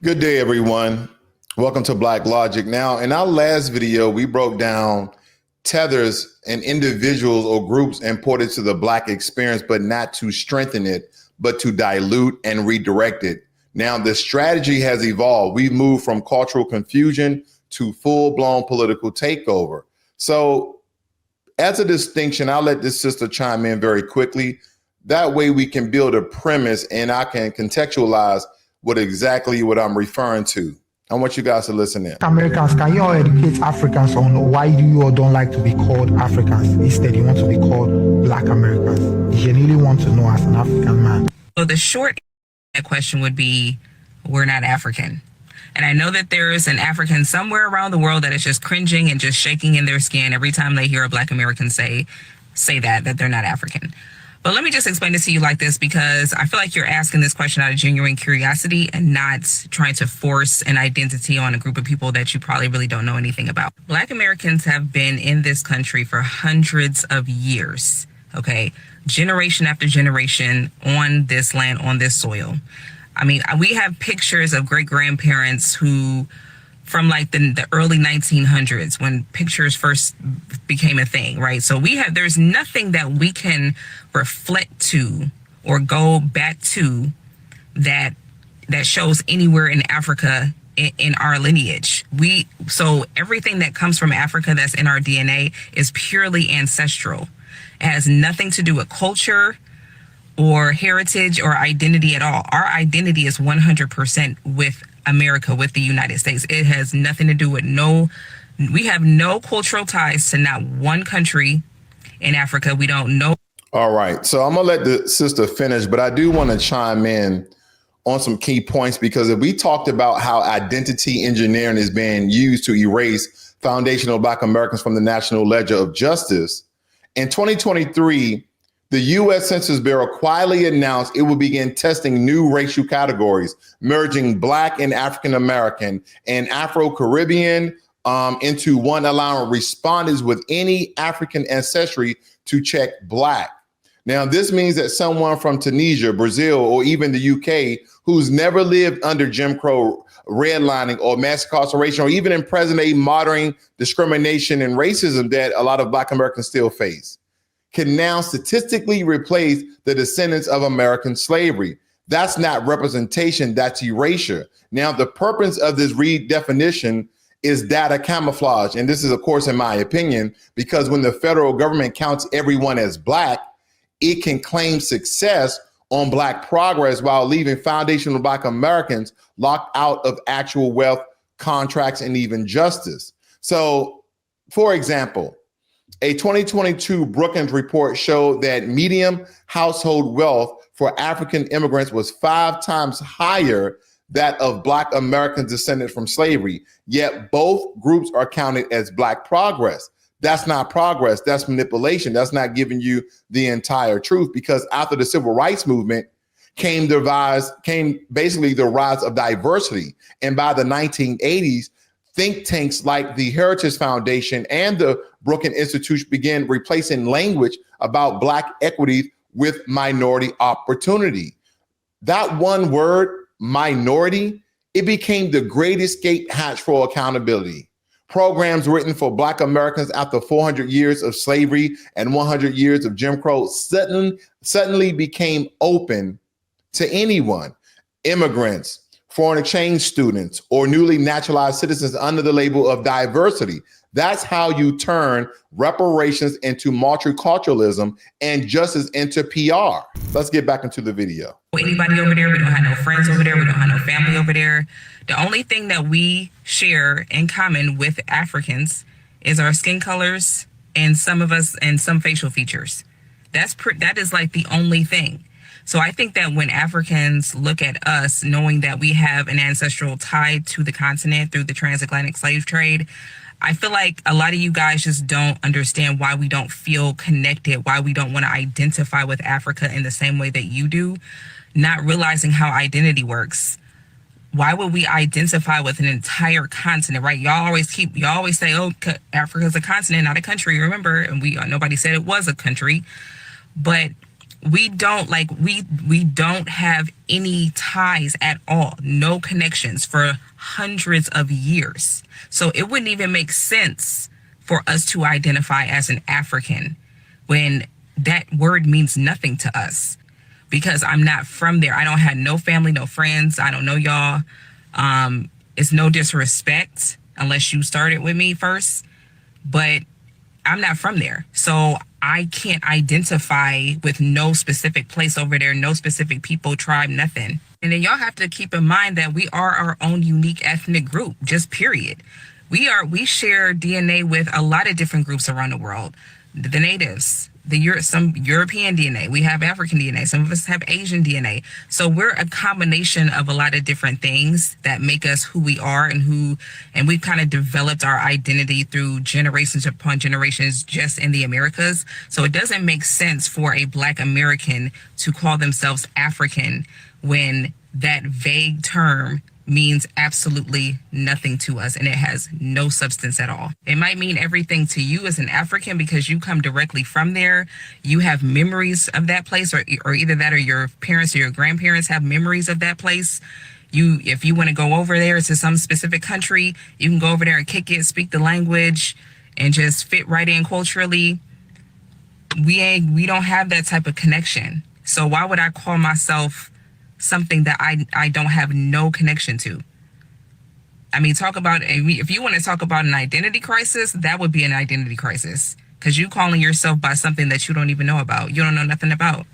Good day, everyone. Welcome to Blacklogic. Now, in our last video, we broke down tethers and individuals or groups imported to the Black experience, but not to strengthen it, but to dilute and redirect it. Now, the strategy has evolved. We've moved from cultural confusion to full-blown political takeover. So, as a distinction, I'll let this sister chime in very quickly. That way we can build a premise and I can contextualize what I'm referring to. I want you guys to listen in. Americans, can you all educate Africans on why you all don't like to be called Africans? Instead, you want to be called Black Americans. You genuinely want to know as an African man. So the short question would be, we're not African. And I know that there is an African somewhere around the world that is just cringing and just shaking in their skin every time they hear a Black American say that they're not African. But let me just explain this to you like this, because I feel like you're asking this question out of genuine curiosity and not trying to force an identity on a group of people that you probably really don't know anything about. Black Americans have been in this country for hundreds of years, okay? Generation after generation on this land, on this soil. I mean, we have pictures of great-grandparents who, from like the early 1900s when pictures first became a thing, right? So there's nothing that we can reflect to or go back to that shows anywhere in Africa in our lineage. So everything that comes from Africa that's in our DNA is purely ancestral. It has nothing to do with culture or heritage or identity at all. Our identity is 100% with America, with the United States. It has nothing to do with we have no cultural ties to not one country in Africa. We don't know. All right. So I'm going to let the sister finish, but I do want to chime in on some key points, because if we talked about how identity engineering is being used to erase foundational Black Americans from the National Ledger of Justice, in 2023, the U.S. Census Bureau quietly announced it will begin testing new racial categories, merging Black and African American and Afro-Caribbean into one, allowing respondents with any African ancestry to check Black. Now, this means that someone from Tunisia, Brazil, or even the UK who's never lived under Jim Crow redlining or mass incarceration, or even in present-day modern discrimination and racism that a lot of Black Americans still face, can now statistically replace the descendants of American slavery. That's not representation, that's erasure. Now, the purpose of this redefinition is data camouflage. And this is, of course, in my opinion, because when the federal government counts everyone as Black, it can claim success on Black progress while leaving foundational Black Americans locked out of actual wealth, contracts, and even justice. So, for example, a 2022 Brookings report showed that median household wealth for African immigrants was 5 times higher that of Black Americans descended from slavery, yet both groups are counted as Black progress. That's not progress, that's manipulation. That's not giving you the entire truth, because after the civil rights movement came basically the rise of diversity. And by the 1980s, think tanks like the Heritage Foundation and the Brookings Institute began replacing language about Black equity with minority opportunity. That one word, minority, it became the great escape hatch for accountability. Programs written for Black Americans after 400 years of slavery and 100 years of Jim Crow suddenly became open to anyone, immigrants, foreign exchange students, or newly naturalized citizens under the label of diversity. That's how you turn reparations into multiculturalism and justice into PR. Let's get back into the video. Anybody over there, we don't have no friends over there, we don't have no family over there. The only thing that we share in common with Africans is our skin colors and some of us and some facial features. That is like the only thing. So I think that when Africans look at us, knowing that we have an ancestral tie to the continent through the transatlantic slave trade, I feel like a lot of you guys just don't understand why we don't feel connected, why we don't want to identify with Africa in the same way that you do, not realizing how identity works. Why would we identify with an entire continent, right? Y'all always say, oh, Africa's a continent, not a country, remember? And nobody said it was a country. But We don't we don't have any ties at all, no connections for hundreds of years. So it wouldn't even make sense for us to identify as an African when that word means nothing to us, because I'm not from there. I don't have no family, no friends. I don't know y'all. It's no disrespect unless you started with me first, but I'm not from there. So I can't identify with no specific place over there, no specific people, tribe, nothing. And then y'all have to keep in mind that we are our own unique ethnic group, just period. We share DNA with a lot of different groups around the world. The natives, some European DNA, we have African DNA, some of us have Asian DNA. So we're a combination of a lot of different things that make us who we are, and we've kind of developed our identity through generations upon generations just in the Americas. So it doesn't make sense for a Black American to call themselves African when that vague term means absolutely nothing to us, and it has no substance at all. It might mean everything to you as an African because you come directly from there. You have memories of that place, or either that or your parents or your grandparents have memories of that place. If you want to go over there to some specific country, you can go over there and kick it, speak the language, and just fit right in culturally. We don't have that type of connection. So why would I call myself something that I don't have no connection to? I mean, if you want to talk about an identity crisis, that would be an identity crisis, because you calling yourself by something that you don't even know about. You don't know nothing about.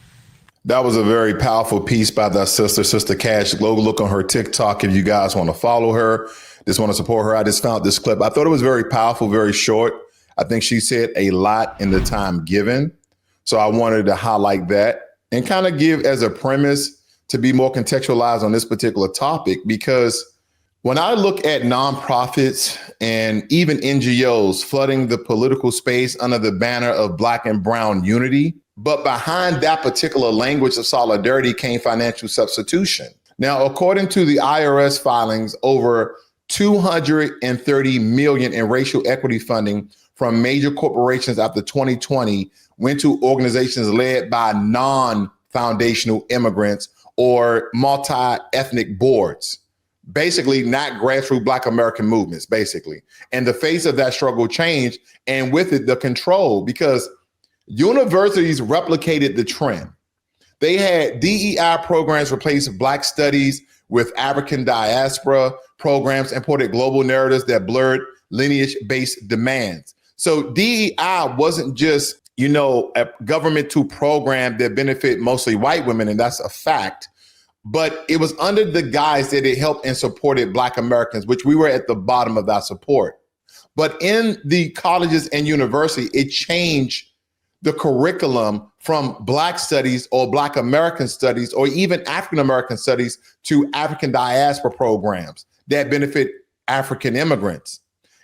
That was a very powerful piece by that Sister Cash. Go look on her TikTok if you guys want to follow her. Just want to support her. I just found this clip. I thought it was very powerful, very short. I think she said a lot in the time given. So I wanted to highlight that and kind of give as a premise to be more contextualized on this particular topic, because when I look at nonprofits and even NGOs flooding the political space under the banner of Black and Brown unity, but behind that particular language of solidarity came financial substitution. Now, according to the IRS filings, over $230 million in racial equity funding from major corporations after 2020 went to organizations led by non-foundational immigrants or multi-ethnic boards, basically not grassroots Black American movements, basically. And the face of that struggle changed, and with it, the control, because universities replicated the trend. They had DEI programs replace Black studies with African diaspora programs, imported global narratives that blurred lineage-based demands. So DEI wasn't just a governmental program that benefit mostly white women, and that's a fact. But it was under the guise that it helped and supported Black Americans, which we were at the bottom of that support. But in the colleges and university, it changed the curriculum from Black studies or Black American studies or even African American studies to African diaspora programs that benefit African immigrants.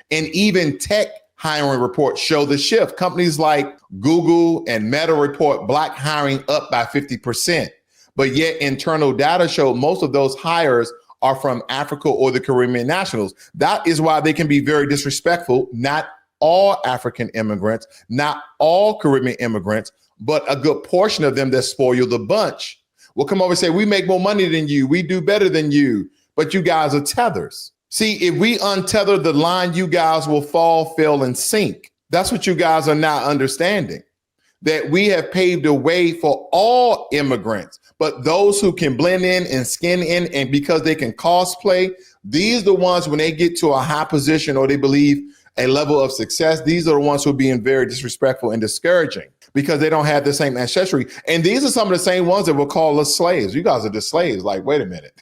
And even tech hiring reports show the shift. Companies like Google and Meta report Black hiring up by 50%. But yet internal data show most of those hires are from Africa or the Caribbean nationals. That is why they can be very disrespectful. Not all African immigrants, not all Caribbean immigrants, but a good portion of them that spoil the bunch will come over and say, we make more money than you, we do better than you, but you guys are tethers. See, if we untether the line, you guys will fall, fail, and sink. That's what you guys are not understanding, that we have paved the way for all immigrants, but those who can blend in and skin in, and because they can cosplay, these are the ones when they get to a high position or they believe a level of success, these are the ones who are being very disrespectful and discouraging because they don't have the same ancestry. And these are some of the same ones that will call us slaves. You guys are just slaves. Like, wait a minute.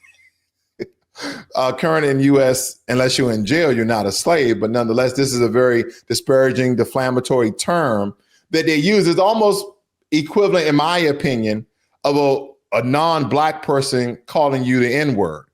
Current in U.S., unless you're in jail, you're not a slave. But nonetheless, this is a very disparaging, deflammatory term that they use. Is almost equivalent, in my opinion, of a non-Black person calling you the N-word.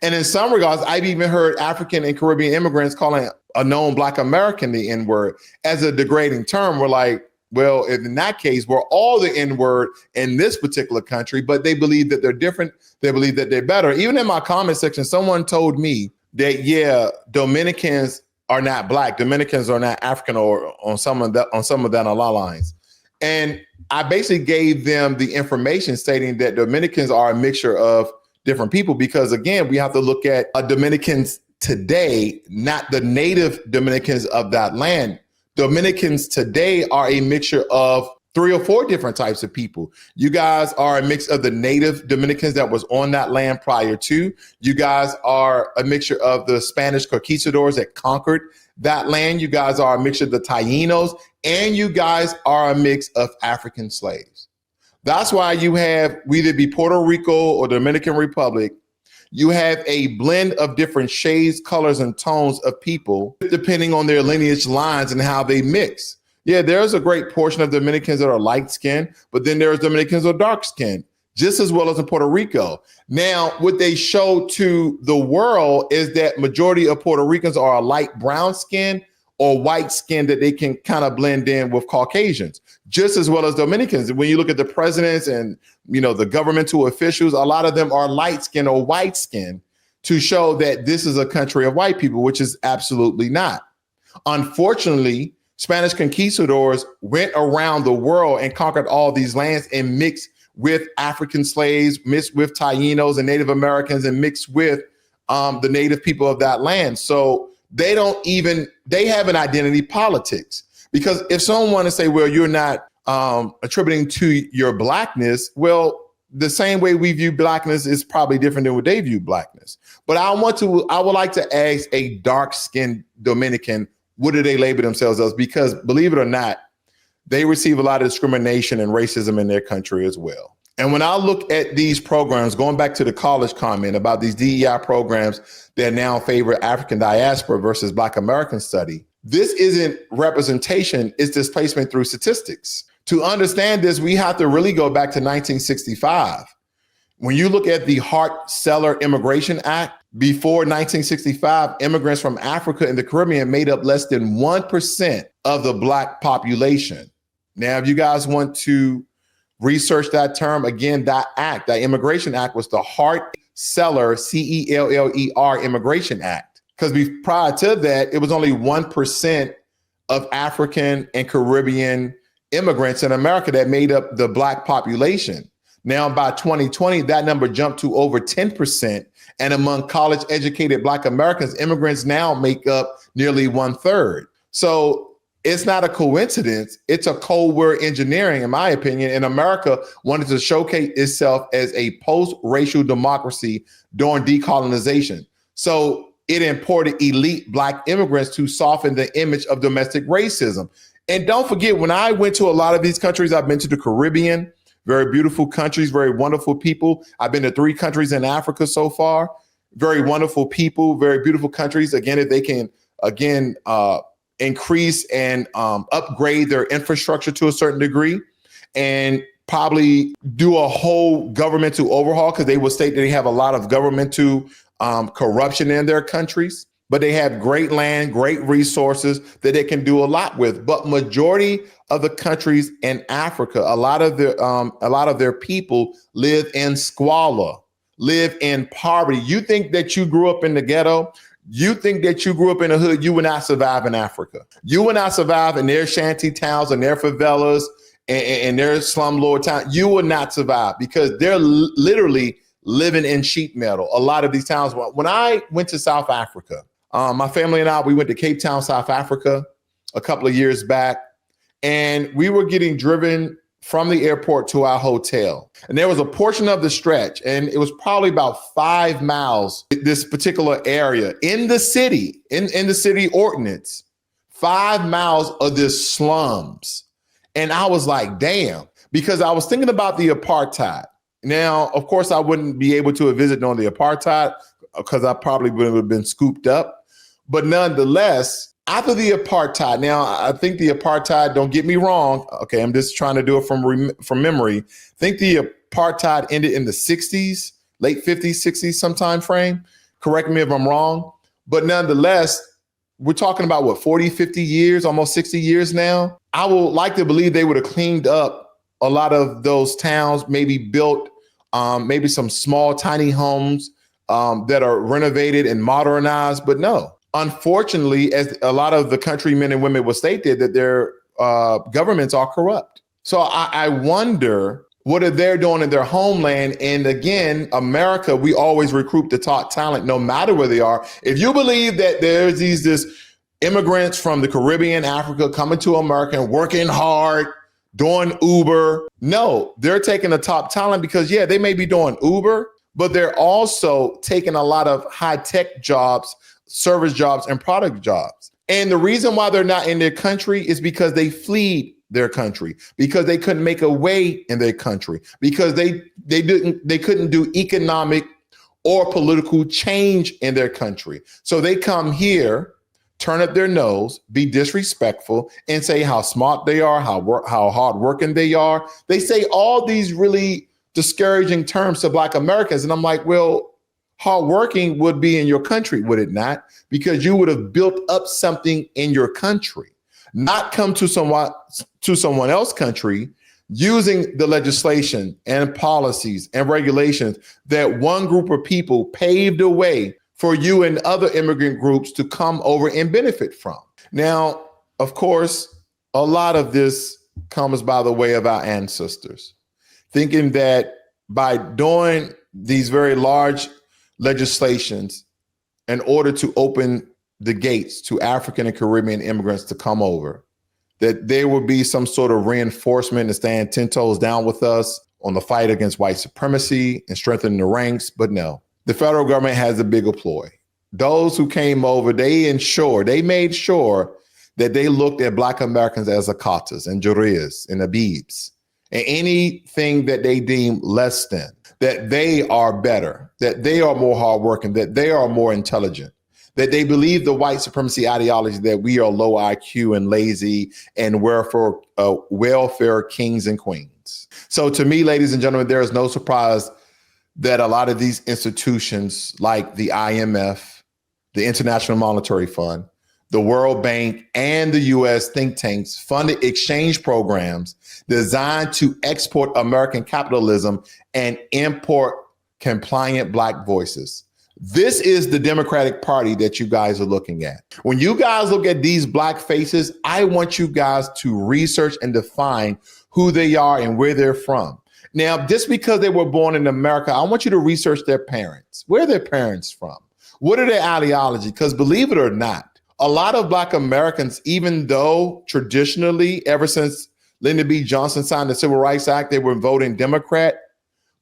And in some regards, I've even heard African and Caribbean immigrants calling a known Black American the N-word as a degrading term. We're like, well, in that case, we're all the N-word in this particular country, but they believe that they're different. They believe that they're better. Even in my comment section, someone told me that, yeah, Dominicans are not Black. Dominicans are not African or on some of that along lines. And I basically gave them the information stating that Dominicans are a mixture of different people, because again, we have to look at Dominicans today, not the native Dominicans of that land. Dominicans today are a mixture of 3 or 4 different types of people. You guys are a mix of the native Dominicans that was on that land prior to. You guys are a mixture of the Spanish conquistadors that conquered that land. You guys are a mixture of the Tainos, and you guys are a mix of African slaves. That's why you have, whether it be Puerto Rico or Dominican Republic, you have a blend of different shades, colors, and tones of people, depending on their lineage lines and how they mix. Yeah, there's a great portion of Dominicans that are light skinned, but then there's Dominicans that are dark skinned, just as well as in Puerto Rico. Now, what they show to the world is that majority of Puerto Ricans are a light brown skin or white skin that they can kind of blend in with Caucasians, just as well as Dominicans. When you look at the presidents and, you know, the governmental officials, a lot of them are light skin or white skin to show that this is a country of white people, which is absolutely not. Unfortunately, Spanish conquistadors went around the world and conquered all these lands and mixed with African slaves, mixed with Tainos and Native Americans, and mixed with the native people of that land. So they have an identity politics, because if someone wants to say, well, you're not attributing to your blackness, well, the same way we view blackness is probably different than what they view blackness. But I would like to ask a dark-skinned Dominican, what do they label themselves as? Because believe it or not, they receive a lot of discrimination and racism in their country as well. And when I look at these programs, going back to the college comment about these DEI programs that now favor African diaspora versus Black American study, this isn't representation, it's displacement through statistics. To understand this, we have to really go back to 1965. When you look at the Hart-Celler Immigration Act, before 1965, immigrants from Africa and the Caribbean made up less than 1% of the Black population. Now, if you guys want to research that term, again, that Immigration Act was the Hart-Celler, Celler Immigration Act. Because prior to that, it was only 1% of African and Caribbean immigrants in America that made up the Black population. Now, by 2020, that number jumped to over 10%. And among college educated Black Americans, immigrants now make up nearly 1/3. So it's not a coincidence. It's a cold war engineering, in my opinion. And America wanted to showcase itself as a post-racial democracy during decolonization. So it imported elite Black immigrants to soften the image of domestic racism. And don't forget, when I went to a lot of these countries, I've been to the Caribbean, very beautiful countries, very wonderful people. I've been to 3 countries in Africa so far. Very wonderful people, very beautiful countries. Again, if they can, increase and upgrade their infrastructure to a certain degree, and probably do a whole governmental overhaul, because they will state that they have a lot of governmental corruption in their countries. But they have great land, great resources that they can do a lot with. But majority of the countries in Africa, a lot of their people live in squalor, live in poverty. You think that you grew up in the ghetto? You think that you grew up in the hood? You will not survive in Africa. You will not survive in their shanty towns and their favelas and their slumlord town. You will not survive, because they're literally living in sheet metal. A lot of these towns. When I went to South Africa, my family and I, we went to Cape Town, South Africa, a couple of years back, and we were getting driven from the airport to our hotel. And there was a portion of the stretch, and it was probably about 5 miles, this particular area in the city, in the city ordinance, 5 miles of this slums. And I was like, damn, because I was thinking about the apartheid. Now, of course, I wouldn't be able to visit during the apartheid, because I probably would have been scooped up. But nonetheless, after the apartheid, now I think the apartheid, don't get me wrong, okay, I'm just trying to do it from memory. I think the apartheid ended in the 60s, late 50s, 60s, sometime frame. Correct me if I'm wrong. But nonetheless, we're talking about what, 40, 50 years, almost 60 years now. I would like to believe they would have cleaned up a lot of those towns, maybe built maybe some small, tiny homes that are renovated and modernized, but no. Unfortunately, as a lot of the countrymen and women will state there, that their governments are corrupt. So I wonder what are they doing in their homeland? And again, America, we always recruit the top talent, no matter where they are. If you believe that there's this immigrants from the Caribbean, Africa coming to America and working hard, doing Uber, no, they're taking the top talent because, yeah, they may be doing Uber, but they're also taking a lot of high-tech jobs, service jobs, and product jobs. And the reason why they're not in their country is because they fled their country, because they couldn't make a way in their country, because they couldn't do economic or political change in their country. So they come here, turn up their nose, be disrespectful, and say how smart they are, how hardworking they are. They say all these really discouraging terms to Black Americans. And I'm like, well, hardworking would be in your country, would it not? Because you would have built up something in your country, not come to someone else's country using the legislation and policies and regulations that one group of people paved the way for you and other immigrant groups to come over and benefit from. Now, of course, a lot of this comes by the way of our ancestors, thinking that by doing these very large legislations in order to open the gates to African and Caribbean immigrants to come over, that there would be some sort of reinforcement and stand 10 toes down with us on the fight against white supremacy and strengthening the ranks. But no, the federal government has a bigger ploy. Those who came over, they made sure that they looked at Black Americans as Akatas and Jurias and Abibs and anything that they deem less than, that they are better, that they are more hardworking, that they are more intelligent, that they believe the white supremacy ideology that we are low IQ and lazy and welfare kings and queens. So to me, ladies and gentlemen, there is no surprise that a lot of these institutions like the IMF, the International Monetary Fund, the World Bank, and the U.S. think tanks funded exchange programs designed to export American capitalism and import compliant Black voices. This is the Democratic Party that you guys are looking at. When you guys look at these Black faces, I want you guys to research and define who they are and where they're from. Now, just because they were born in America, I want you to research their parents. Where are their parents from? What are their ideology? Because believe it or not, a lot of Black Americans, even though traditionally, ever since Lyndon B. Johnson signed the Civil Rights Act, they were voting Democrat.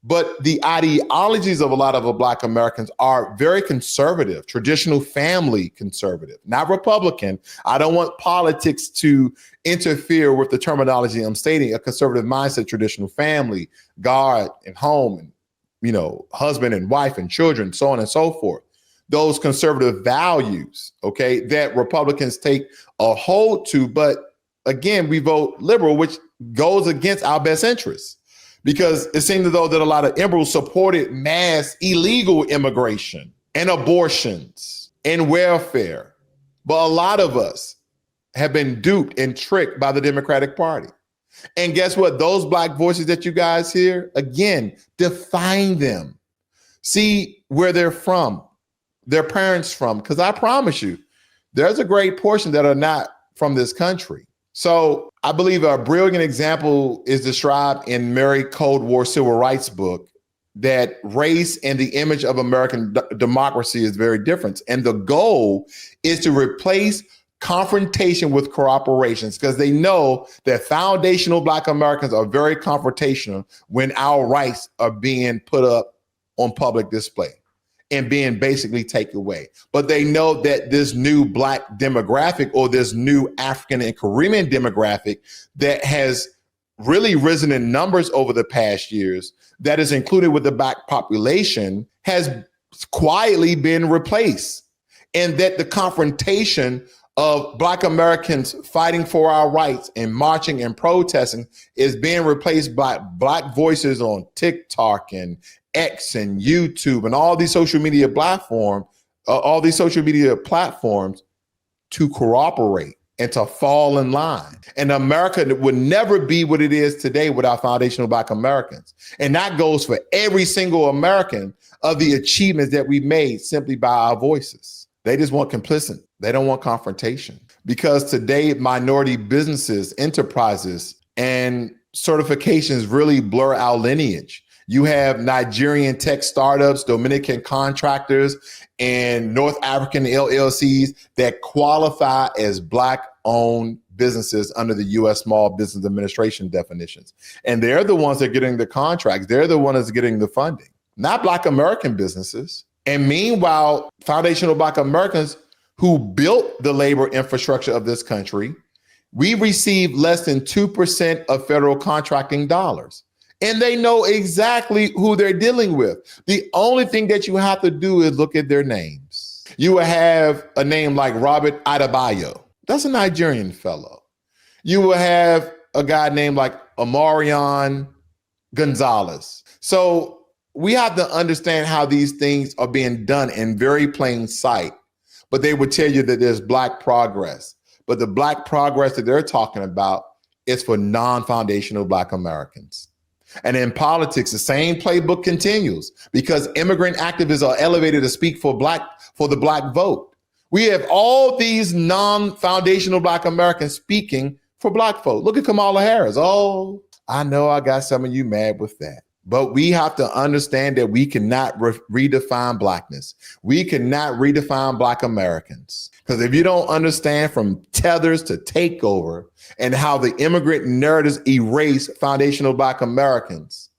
But the ideologies of a lot of Black Americans are very conservative, traditional family conservative, not Republican. I don't want politics to interfere with the terminology I'm stating. A conservative mindset, traditional family, God and home, and husband and wife and children, so on and so forth. Those conservative values, okay, that Republicans take a hold to. But again, we vote liberal, which goes against our best interests. Because it seemed as though that a lot of liberals supported mass illegal immigration and abortions and welfare. But a lot of us have been duped and tricked by the Democratic Party. And guess what? Those Black voices that you guys hear, again, define them. See where they're from, their parents from. Because I promise you, there's a great portion that are not from this country. So I believe a brilliant example is described in Mary Cold War Civil Rights book, that race and the image of American democracy is very different. And the goal is to replace confrontation with cooperations, because they know that foundational Black Americans are very confrontational when our rights are being put up on public display and being basically taken away. But they know that this new Black demographic, or this new African and Caribbean demographic that has really risen in numbers over the past years, that is included with the Black population, has quietly been replaced. And that the confrontation of Black Americans fighting for our rights and marching and protesting is being replaced by Black voices on TikTok and X and YouTube and all these social media platforms to cooperate and to fall in line. And America would never be what it is today without foundational Black Americans. And that goes for every single American of the achievements that we made simply by our voices. They just want complicity. They don't want confrontation. Because today, minority businesses, enterprises, and certifications really blur our lineage. You have Nigerian tech startups, Dominican contractors, and North African LLCs that qualify as Black-owned businesses under the U.S. Small Business Administration definitions. And they're the ones that are getting the contracts. They're the ones getting the funding, not Black American businesses. And meanwhile, foundational Black Americans who built the labor infrastructure of this country, we receive less than 2% of federal contracting dollars. And they know exactly who they're dealing with. The only thing that you have to do is look at their names. You will have a name like Robert Adebayo. That's a Nigerian fellow. You will have a guy named like Omarion Gonzalez. So we have to understand how these things are being done in very plain sight. But they would tell you that there's Black progress. But the Black progress that they're talking about is for non-foundational Black Americans. And in politics, the same playbook continues because immigrant activists are elevated to speak for the Black vote. We have all these non-foundational Black Americans speaking for Black folk. Look at Kamala Harris. Oh, I know I got some of you mad with that. But we have to understand that we cannot redefine Blackness. We cannot redefine Black Americans. Because if you don't understand from Tethers to Takeover and how the immigrant narratives erase foundational Black Americans,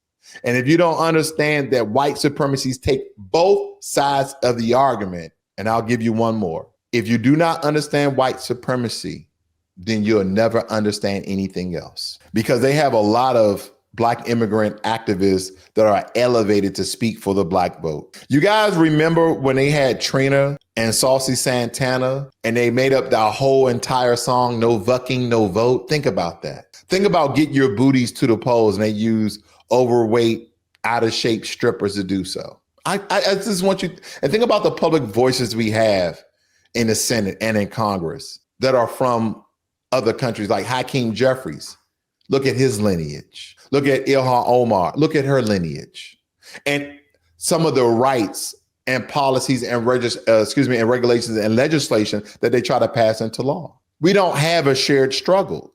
and if you don't understand that white supremacies take both sides of the argument, and I'll give you one more. If you do not understand white supremacy, then you'll never understand anything else. Because they have a lot of Black immigrant activists that are elevated to speak for the Black vote. You guys remember when they had Trina and Saucy Santana and they made up the whole entire song, No Vucking, No Vote? Think about that. Think about Get Your Booties to the Polls, and they use overweight, out of shape strippers to do so. I just want you, and think about the public voices we have in the Senate and in Congress that are from other countries like Hakeem Jeffries. Look at his lineage. Look at Ilhan Omar. Look at her lineage. And some of the rights and policies and and regulations and legislation that they try to pass into law. We don't have a shared struggle.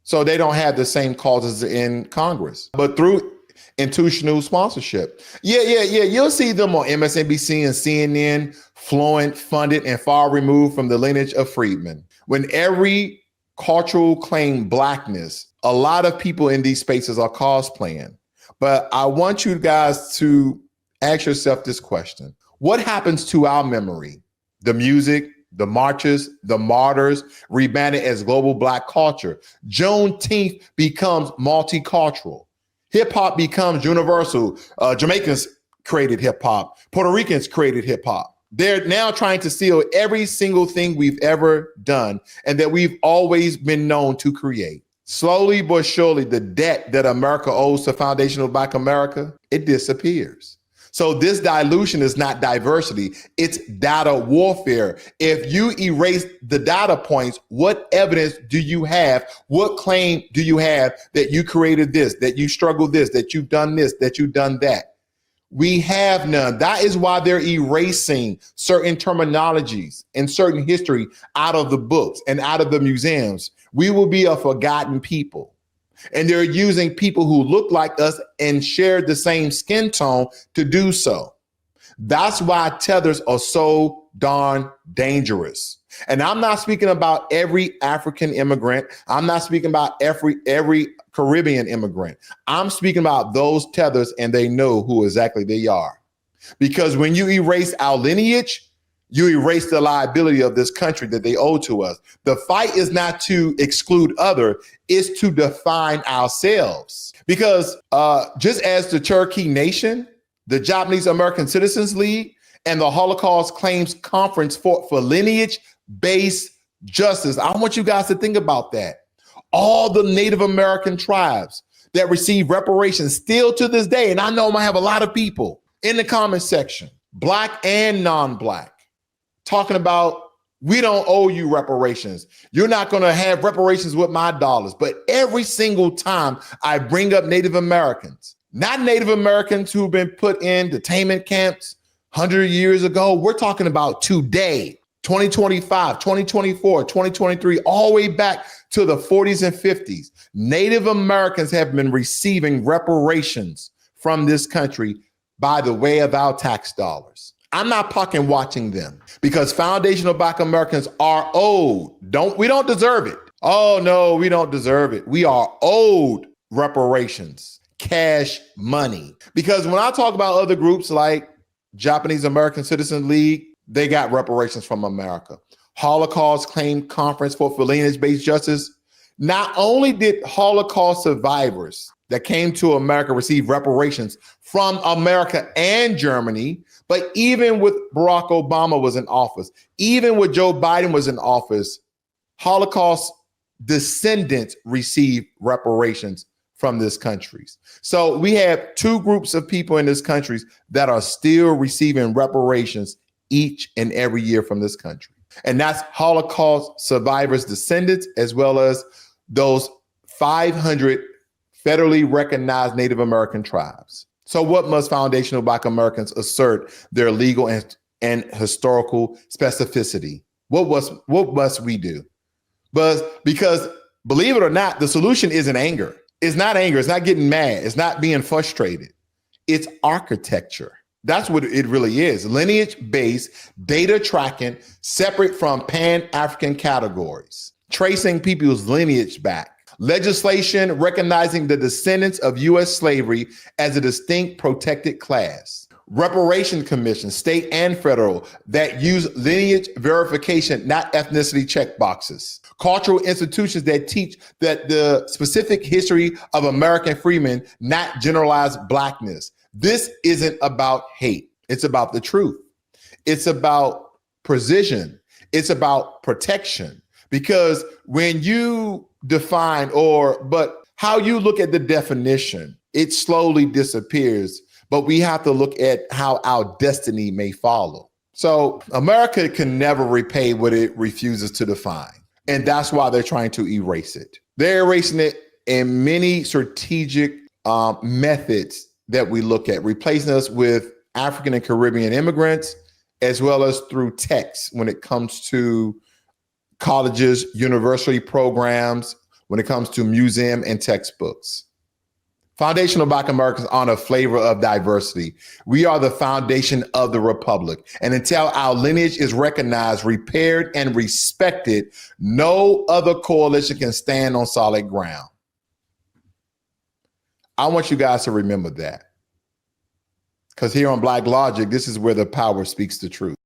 So they don't have the same causes in Congress. But through institutional sponsorship, you'll see them on MSNBC and CNN, fluent, funded, and far removed from the lineage of freedmen. When every cultural claim Blackness, a lot of people in these spaces are cosplaying. But I want you guys to ask yourself this question. What happens to our memory? The music, the marches, the martyrs, rebranded as global Black culture. Juneteenth becomes multicultural. Hip hop becomes universal. Jamaicans created hip hop. Puerto Ricans created hip hop. They're now trying to steal every single thing we've ever done and that we've always been known to create. Slowly but surely, the debt that America owes to foundational Black America, it disappears. So this dilution is not diversity, it's data warfare. If you erase the data points, what evidence do you have? What claim do you have that you created this, that you struggled this, that you've done this, that you've done that? We have none. That is why they're erasing certain terminologies and certain history out of the books and out of the museums. We will be a forgotten people. And they're using people who look like us and share the same skin tone to do so. That's why tethers are so darn dangerous. And I'm not speaking about every African immigrant. I'm not speaking about every Caribbean immigrant. I'm speaking about those tethers, and they know who exactly they are. Because when you erase our lineage, you erase the liability of this country that they owe to us. The fight is not to exclude other, it's to define ourselves. Because just as the Cherokee Nation, the Japanese American Citizens League, and the Holocaust Claims Conference fought for lineage-based justice, I want you guys to think about that. All the Native American tribes that receive reparations still to this day, and I know I might have a lot of people in the comment section, Black and non-Black, talking about, we don't owe you reparations. You're not going to have reparations with my dollars. But every single time I bring up Native Americans, not Native Americans who've been put in detainment camps 100 years ago, we're talking about today. 2025, 2024, 2023, all the way back to the 40s and 50s. Native Americans have been receiving reparations from this country by the way of our tax dollars. I'm not fucking watching them because foundational Black Americans are owed. We don't deserve it. Oh no, we don't deserve it. We are owed reparations, cash money. Because when I talk about other groups like Japanese American Citizen League, they got reparations from America. Holocaust Claim Conference for Lineage-Based Justice. Not only did Holocaust survivors that came to America receive reparations from America and Germany, but even with Barack Obama was in office, even with Joe Biden was in office, Holocaust descendants received reparations from this country. So we have two groups of people in this country that are still receiving reparations each and every year from this country. And that's Holocaust survivors' descendants, as well as those 500 federally recognized Native American tribes. So what must foundational Black Americans assert their legal and historical specificity? What must we do? But because believe it or not, the solution isn't anger. It's not anger. It's not getting mad. It's not being frustrated. It's architecture. That's what it really is. Lineage-based data tracking separate from Pan-African categories, tracing people's lineage back. Legislation recognizing the descendants of U.S. slavery as a distinct protected class. Reparation commissions, state and federal, that use lineage verification, not ethnicity checkboxes. Cultural institutions that teach that the specific history of American freemen, not generalized Blackness. This isn't about hate. It's about the truth. It's about precision. It's about protection. Because when you define but how you look at the definition, it slowly disappears. But we have to look at how our destiny may follow. So America can never repay what it refuses to define. And that's why they're trying to erase it. They're erasing it in many strategic methods that we look at, replacing us with African and Caribbean immigrants, as well as through text when it comes to colleges, university programs, when it comes to museum and textbooks. Foundational Black Americans honor a flavor of diversity. We are the foundation of the Republic. And until our lineage is recognized, repaired, and respected, no other coalition can stand on solid ground. I want you guys to remember that. Because here on Blacklogic, this is where the power speaks the truth.